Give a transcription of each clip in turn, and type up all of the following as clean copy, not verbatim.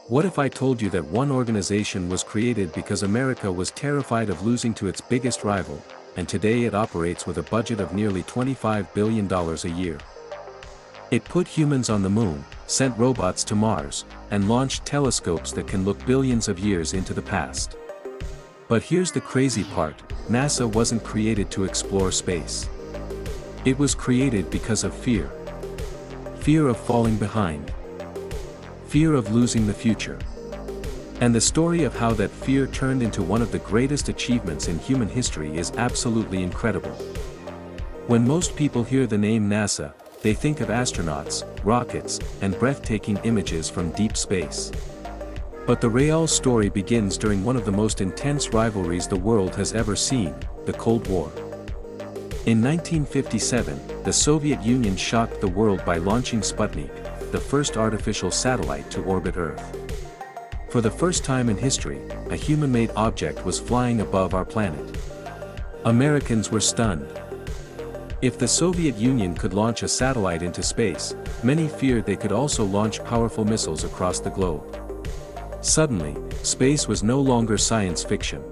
What if I told you that one organization was created because America was terrified of losing to its biggest rival, and today it operates with a budget of nearly $25 billion a year? It put humans on the moon, sent robots to Mars, and launched telescopes that can look billions of years into the past. But here's the crazy part: NASA wasn't created to explore space. It was created because of fear. Fear of falling behind. Fear of losing the future. And the story of how that fear turned into one of the greatest achievements in human history is absolutely incredible. When most people hear the name NASA, they think of astronauts, rockets, and breathtaking images from deep space. But the real story begins during one of the most intense rivalries the world has ever seen, the Cold War. In 1957, the Soviet Union shocked the world by launching Sputnik, the first artificial satellite to orbit Earth. For the first time in history, a human-made object was flying above our planet. Americans were stunned. If the Soviet Union could launch a satellite into space, many feared they could also launch powerful missiles across the globe. Suddenly, space was no longer science fiction.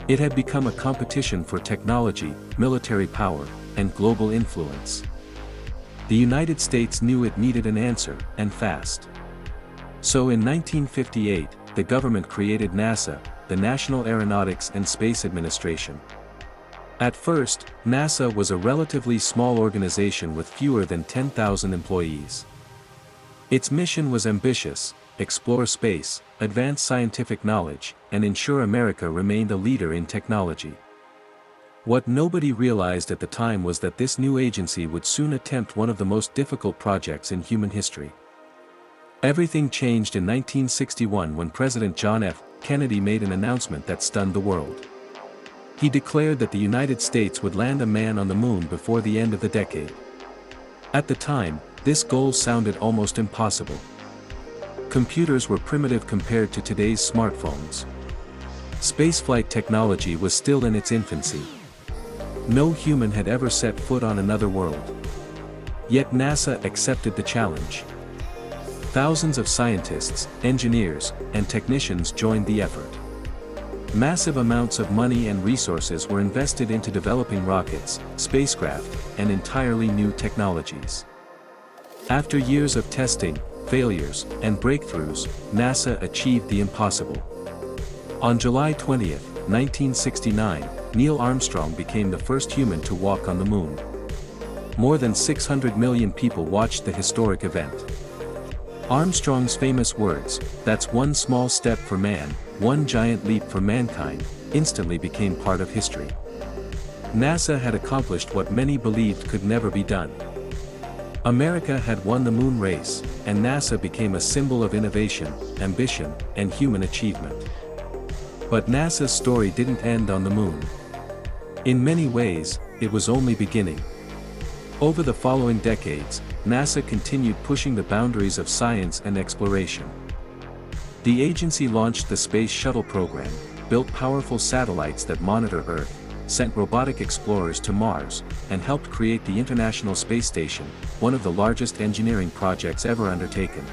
It had become a competition for technology, military power, and global influence. The United States knew it needed an answer, and fast. So in 1958, the government created NASA, the National Aeronautics and Space Administration. At first, NASA was a relatively small organization with fewer than 10,000 employees. Its mission was ambitious: explore space, advance scientific knowledge, and ensure America remained a leader in technology. What nobody realized at the time was that this new agency would soon attempt one of the most difficult projects in human history. Everything changed in 1961 when President John F. Kennedy made an announcement that stunned the world. He declared that the United States would land a man on the moon before the end of the decade. At the time, this goal sounded almost impossible. Computers were primitive compared to today's smartphones. Spaceflight technology was still in its infancy. No human had ever set foot on another world. Yet NASA accepted the challenge. Thousands of scientists, engineers, and technicians joined the effort. Massive amounts of money and resources were invested into developing rockets, spacecraft, and entirely new technologies. After years of testing, failures, and breakthroughs, NASA achieved the impossible. On July 20, 1969, Neil Armstrong became the first human to walk on the moon. More than 600 million people watched the historic event. Armstrong's famous words, "That's one small step for man, one giant leap for mankind," instantly became part of history. NASA had accomplished what many believed could never be done. America had won the moon race, and NASA became a symbol of innovation, ambition, and human achievement. But NASA's story didn't end on the moon. In many ways, it was only beginning. Over the following decades, NASA continued pushing the boundaries of science and exploration. The agency launched the Space Shuttle program, built powerful satellites that monitor Earth, sent robotic explorers to Mars, and helped create the International Space Station, one of the largest engineering projects ever undertaken.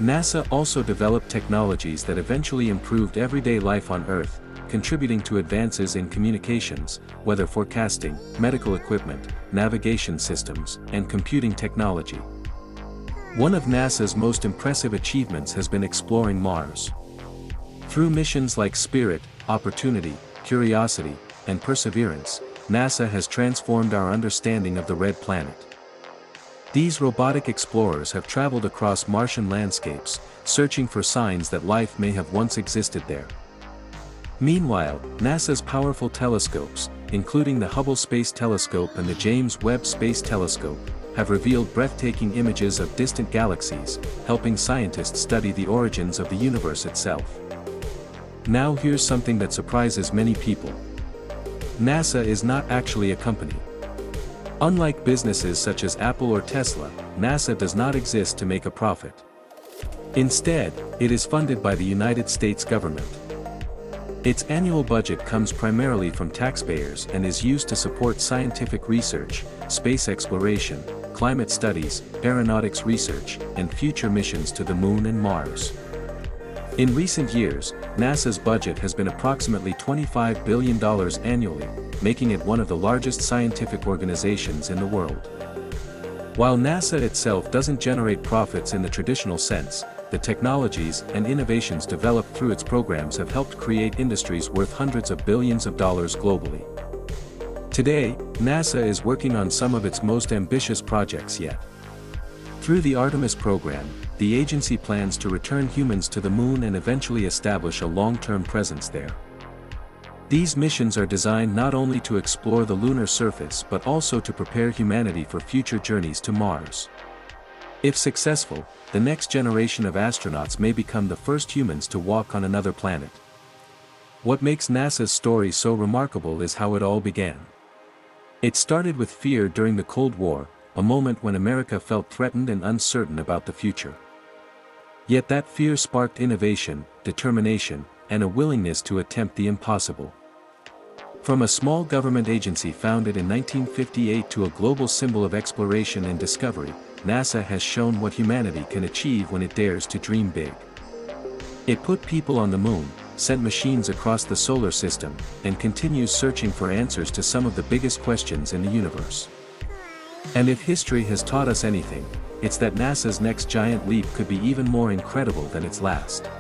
NASA also developed technologies that eventually improved everyday life on Earth, contributing to advances in communications, weather forecasting, medical equipment, navigation systems, and computing technology. One of NASA's most impressive achievements has been exploring Mars. Through missions like Spirit, Opportunity, Curiosity, and Perseverance, NASA has transformed our understanding of the Red Planet. These robotic explorers have traveled across Martian landscapes, searching for signs that life may have once existed there. Meanwhile, NASA's powerful telescopes, including the Hubble Space Telescope and the James Webb Space Telescope, have revealed breathtaking images of distant galaxies, helping scientists study the origins of the universe itself. Now here's something that surprises many people. NASA is not actually a company. Unlike businesses such as Apple or Tesla, NASA does not exist to make a profit. Instead, it is funded by the United States government. Its annual budget comes primarily from taxpayers and is used to support scientific research, space exploration, climate studies, aeronautics research, and future missions to the Moon and Mars. In recent years, NASA's budget has been approximately $25 billion annually, making it one of the largest scientific organizations in the world. While NASA itself doesn't generate profits in the traditional sense, the technologies and innovations developed through its programs have helped create industries worth hundreds of billions of dollars globally. Today, NASA is working on some of its most ambitious projects yet. Through the Artemis program, the agency plans to return humans to the Moon and eventually establish a long-term presence there. These missions are designed not only to explore the lunar surface but also to prepare humanity for future journeys to Mars. If successful, the next generation of astronauts may become the first humans to walk on another planet. What makes NASA's story so remarkable is how it all began. It started with fear during the Cold War, a moment when America felt threatened and uncertain about the future. Yet that fear sparked innovation, determination, and a willingness to attempt the impossible. From a small government agency founded in 1958 to a global symbol of exploration and discovery, NASA has shown what humanity can achieve when it dares to dream big. It put people on the Moon, sent machines across the solar system, and continues searching for answers to some of the biggest questions in the universe. And if history has taught us anything, it's that NASA's next giant leap could be even more incredible than its last.